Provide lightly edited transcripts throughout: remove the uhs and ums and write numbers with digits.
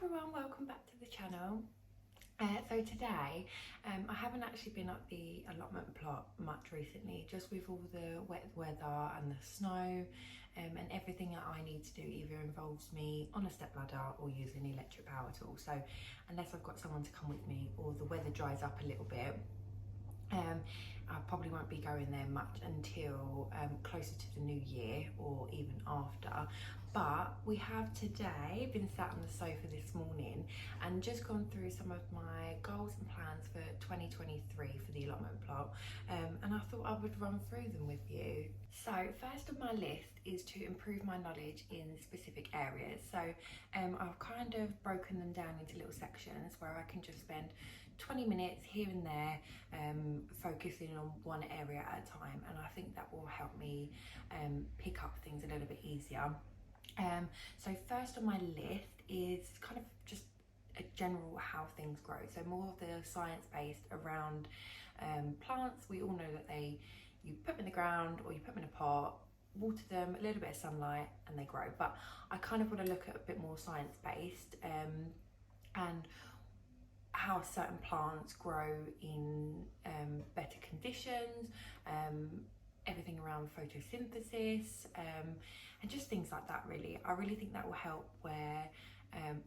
everyone, welcome back to the channel. So today, I haven't actually been at the allotment plot much recently, just with all the wet weather and the snow, and everything that I need to do either involves me on a step ladder or using electric power tool. So unless I've got someone to come with me or the weather dries up a little bit, I probably won't be going there much until closer to the new year or even after. But we have today been sat on the sofa this morning and just gone through some of my goals and plans for 2023 for the allotment plot, and I thought I would run through them with you. So first on my list is to improve my knowledge in specific areas. So I've kind of broken them down into little sections where I can just spend 20 minutes here and there focusing on one area at a time, and I think that will help me pick up things a little bit easier. So first on my list is kind of just a general how things grow, so more of the science based around plants. We all know that you put them in the ground or you put them in a pot, water them, a little bit of sunlight, and they grow. But I kind of want to look at a bit more science based and how certain plants grow in better conditions, everything around photosynthesis, and just things like that really. I really think that will help where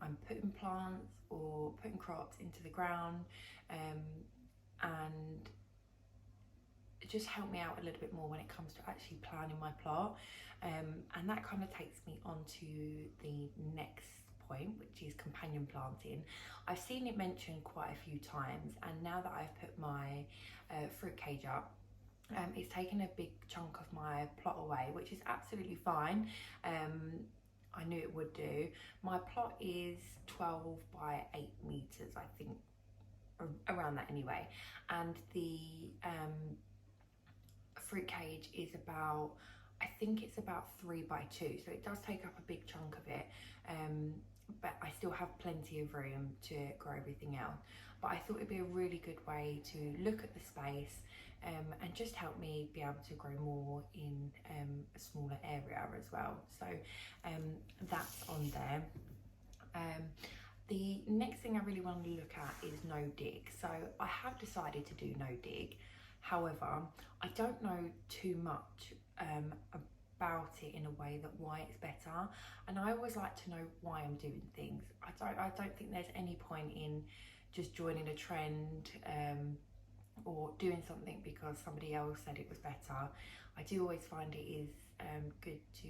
I'm putting plants or putting crops into the ground, and just help me out a little bit more when it comes to actually planning my plot. And that kind of takes me on to the next point, which is companion planting. I've seen it mentioned quite a few times, and now that I've put my fruit cage up, it's taken a big chunk of my plot away, which is absolutely fine. I knew it would do. My plot is 12 by 8 meters, I think, around that anyway, and the fruit cage is about, I think it's about 3 by 2, so it does take up a big chunk of it, but I still have plenty of room to grow everything else. But I thought it'd be a really good way to look at the space and just help me be able to grow more in a smaller area as well. So that's on there. The next thing I really want to look at is no dig. So I have decided to do no dig. However, I don't know too much about it in a way that why it's better, and I always like to know why I'm doing things. I don't think there's any point in just joining a trend or doing something because somebody else said it was better. I do always find it is good to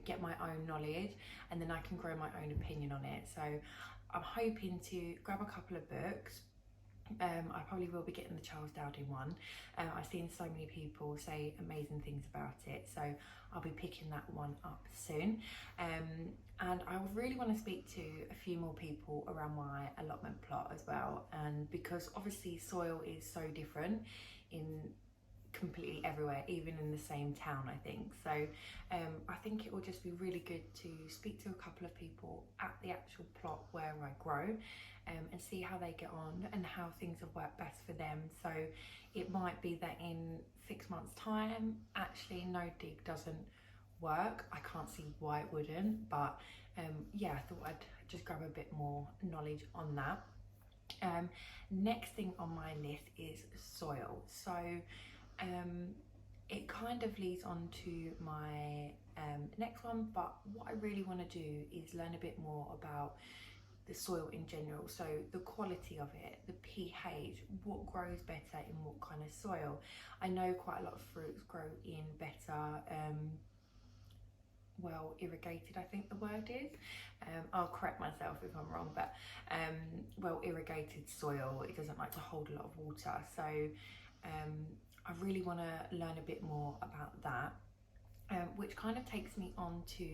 get my own knowledge, and then I can grow my own opinion on it. So I'm hoping to grab a couple of books. I probably will be getting the Charles Dowding one. I've seen so many people say amazing things about it, so I'll be picking that one up soon. And I really want to speak to a few more people around my allotment plot as well, and because obviously soil is so different in completely everywhere, even in the same town, I think. So I think it will just be really good to speak to a couple of people at the actual plot where I grow, and see how they get on and how things have worked best for them. So it might be that in 6 months time actually no dig doesn't work. I can't see why it wouldn't, but yeah, I thought I'd just grab a bit more knowledge on that. Next thing on my list is soil. So it kind of leads on to my next one, but what I really want to do is learn a bit more about the soil in general. So the quality of it, the pH, what grows better in what kind of soil. I know quite a lot of fruits grow in better well irrigated, I think the word is. I'll correct myself if I'm wrong, but well irrigated soil, it doesn't like to hold a lot of water. So I really want to learn a bit more about that, which kind of takes me on to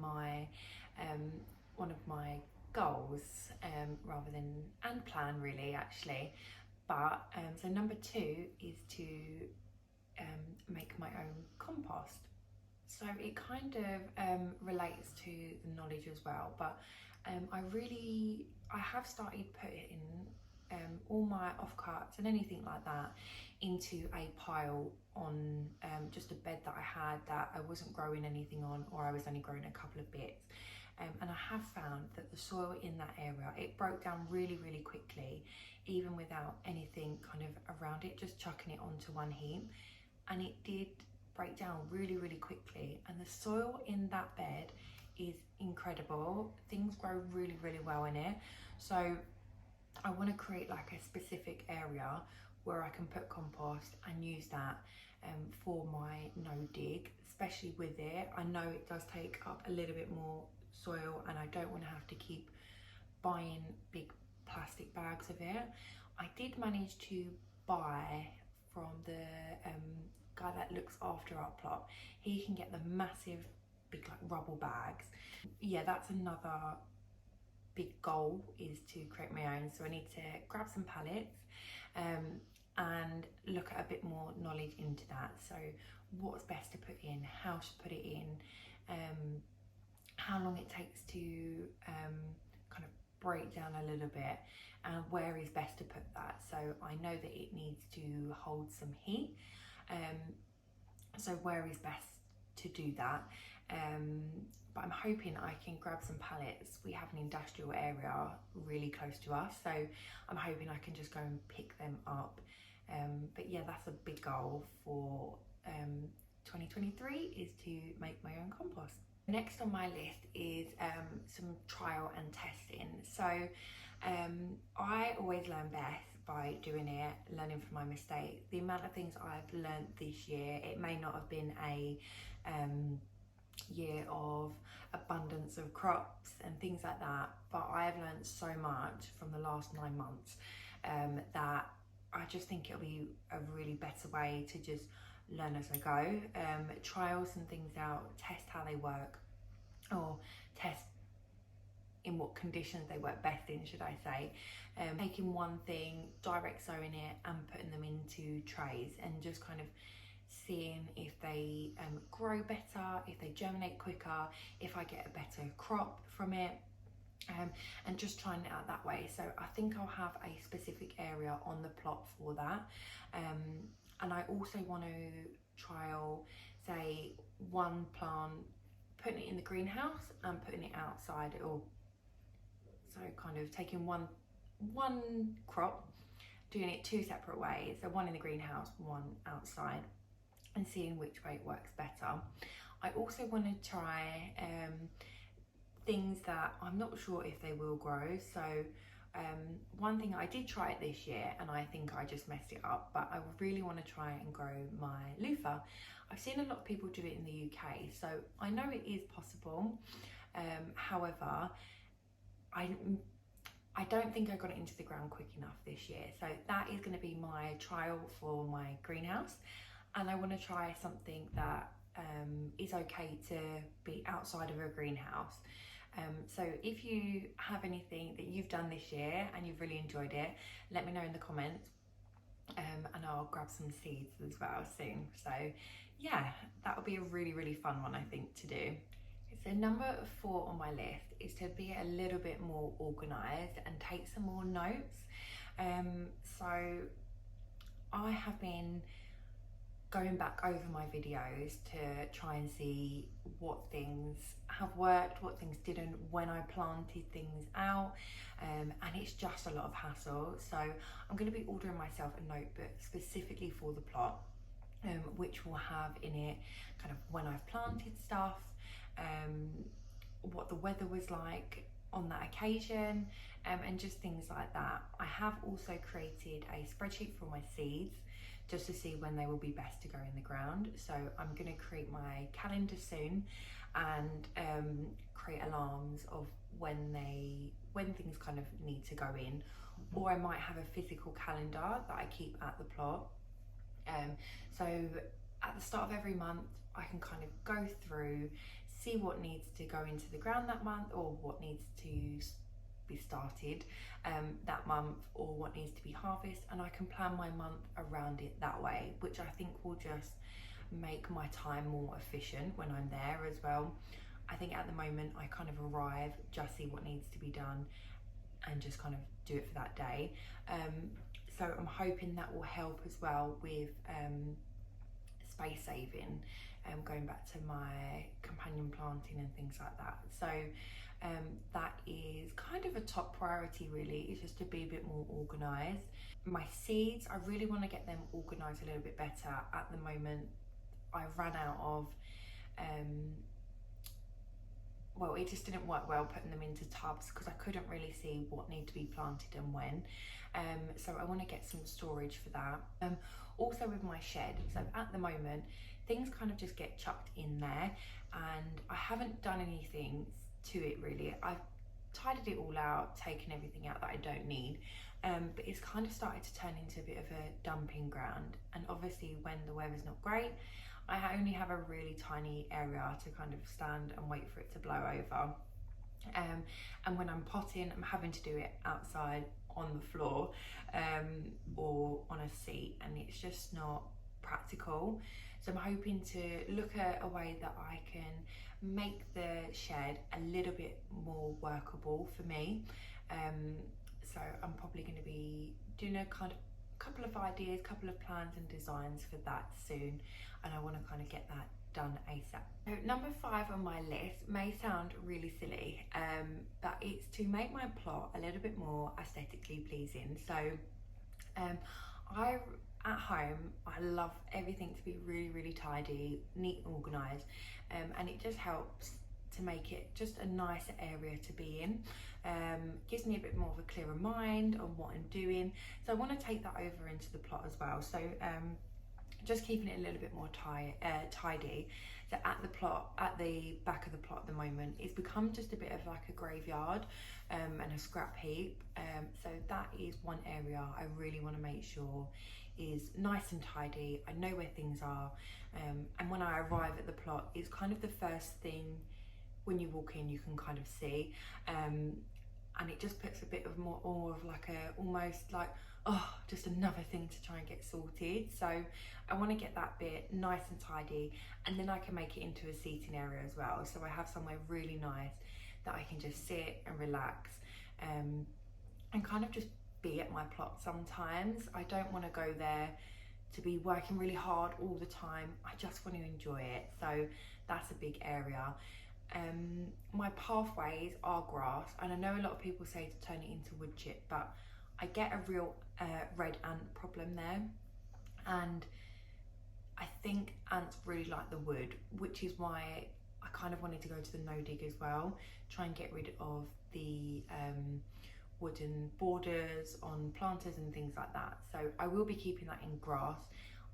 my one of my goals, rather than and plan really actually. But so number 2 is to make my own compost. So it kind of relates to the knowledge as well, but I have started putting all my offcuts and anything like that into a pile on just a bed that I had that I wasn't growing anything on, or I was only growing a couple of bits. and I have found that the soil in that area, it broke down really, really quickly, even without anything kind of around it, just chucking it onto one heap. And it did break down really, really quickly. And the soil in that bed is incredible. Things grow really, really well in it. So I want to create like a specific area where I can put compost and use that for my no dig, especially with it. I know it does take up a little bit more soil and I don't want to have to keep buying big plastic bags of it. I did manage to buy from the guy that looks after our plot. He can get the massive big like rubble bags. Yeah, that's another big goal, is to create my own. So I need to grab some pallets and look at a bit more knowledge into that. So what's best to put in, how to put it in, how long it takes to kind of break down a little bit, and where is best to put that. So I know that it needs to hold some heat, so where is best to do that. But I'm hoping I can grab some pallets. We have an industrial area really close to us, so I'm hoping I can just go and pick them up. But yeah, that's a big goal for 2023, is to make my own compost. Next on my list is some trial and testing. So I always learn best by doing it, learning from my mistakes. The amount of things I've learned this year, it may not have been a year of abundance of crops and things like that, but I have learned so much from the last 9 months that I just think it'll be a really better way to just learn as I go, trial some things out, test how they work, or test in what conditions they work best in, should I say. Taking one thing, direct sowing it and putting them into trays and just kind of seeing if they grow better, if they germinate quicker, if I get a better crop from it, and just trying it out that way. So I think I'll have a specific area on the plot for that, and I also want to trial, say, one plant, putting it in the greenhouse and putting it outside, or so kind of taking one crop, doing it 2 separate ways, so one in the greenhouse, one outside, and seeing which way it works better. I also want to try things that I'm not sure if they will grow. So one thing, I did try it this year and I think I just messed it up, but I really want to try and grow my loofah. I've seen a lot of people do it in the UK, so I know it is possible. However, I don't think I got it into the ground quick enough this year. So that is going to be my trial for my greenhouse. And I want to try something that is okay to be outside of a greenhouse. So if you have anything that you've done this year and you've really enjoyed it, let me know in the comments, and I'll grab some seeds as well soon. So yeah, that would be a really, really fun one, I think, to do. So number 4 on my list is to be a little bit more organised and take some more notes. So I have been going back over my videos to try and see what things have worked, what things didn't, when I planted things out, and it's just a lot of hassle. So I'm going to be ordering myself a notebook specifically for the plot, which will have in it kind of when I've planted stuff, what the weather was like on that occasion, and just things like that. I have also created a spreadsheet for my seeds, just to see when they will be best to go in the ground. So I'm going to create my calendar soon and create alarms of when things kind of need to go in, or I might have a physical calendar that I keep at the plot. So at the start of every month, I can kind of go through, see what needs to go into the ground that month, or what needs to be started that month, or what needs to be harvested, and I can plan my month around it that way, which I think will just make my time more efficient when I'm there as well. I think at the moment I kind of arrive, just see what needs to be done and just kind of do it for that day. So I'm hoping that will help as well with space saving, going back to my companion planting and things like that. So that is kind of a top priority really, is just to be a bit more organised. My seeds, I really want to get them organised a little bit better. At the moment I ran out of well, it just didn't work well putting them into tubs because I couldn't really see what needed to be planted and when. So I want to get some storage for that. Also with my shed, so at the moment things kind of just get chucked in there and I haven't done anything to it really. I've tidied it all out, taken everything out that I don't need, but it's kind of started to turn into a bit of a dumping ground, and obviously when the weather's not great I only have a really tiny area to kind of stand and wait for it to blow over. And when I'm potting, I'm having to do it outside on the floor or on a seat, and it's just not practical. So I'm hoping to look at a way that I can make the shed a little bit more workable for me. So I'm probably going to be doing a kind of couple of ideas, couple of plans and designs for that soon, and I want to kind of get that done ASAP. So number 5 on my list may sound really silly, but it's to make my plot a little bit more aesthetically pleasing. So at home I love everything to be really tidy, neat and organised, and it just helps to make it just a nicer area to be in. Gives me a bit more of a clearer mind on what I'm doing, so I want to take that over into the plot as well. So just keeping it a little bit more tidy. So at the back of the plot at the moment, it's become just a bit of like a graveyard and a scrap heap. So that is one area I really want to make sure is nice and tidy. I know where things are, and when I arrive at the plot, it's kind of the first thing when you walk in you can kind of see, and it just puts a bit of more of like a almost like, oh, just another thing to try and get sorted. So I want to get that bit nice and tidy, and then I can make it into a seating area as well, so I have somewhere really nice that I can just sit and relax, and kind of just be at my plot. Sometimes I don't want to go there to be working really hard all the time, I just want to enjoy it. So that's a big area. My pathways are grass, and I know a lot of people say to turn it into wood chip, but I get a real red ant problem there, and I think ants really like the wood, which is why I kind of wanted to go to the no dig as well, try and get rid of the wooden borders on planters and things like that. So I will be keeping that in grass.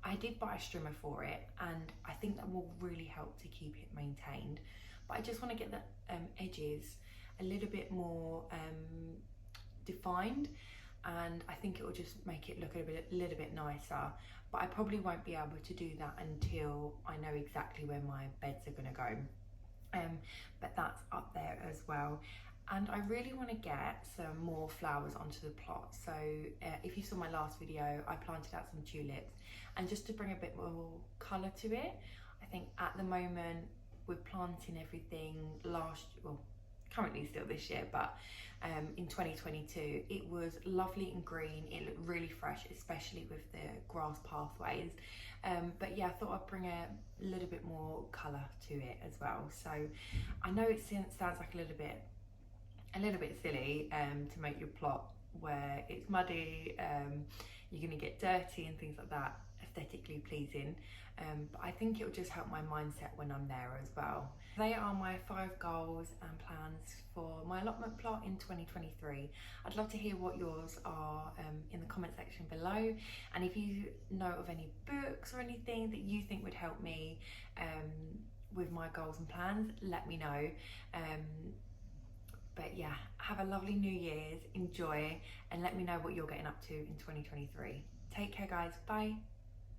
I did buy a strimmer for it, and I think that will really help to keep it maintained. But I just want to get the edges a little bit more defined, and I think it will just make it look a little bit nicer. But I probably won't be able to do that until I know exactly where my beds are going to go. But that's up there as well. And I really want to get some more flowers onto the plot. So if you saw my last video, I planted out some tulips, and just to bring a bit more colour to it. I think at the moment with planting everything currently still this year, but in 2022 it was lovely and green. It looked really fresh, especially with the grass pathways. But yeah, I thought I'd bring a little bit more colour to it as well. So I know it sounds like a little bit silly to make your plot where it's muddy, you're going to get dirty and things like that, aesthetically pleasing, but I think it will just help my mindset when I'm there as well. They are my 5 goals and plans for my allotment plot in 2023. I'd love to hear what yours are in the comment section below, and if you know of any books or anything that you think would help me with my goals and plans, let me know. But yeah, have a lovely New Year's, enjoy, and let me know what you're getting up to in 2023. Take care guys, bye.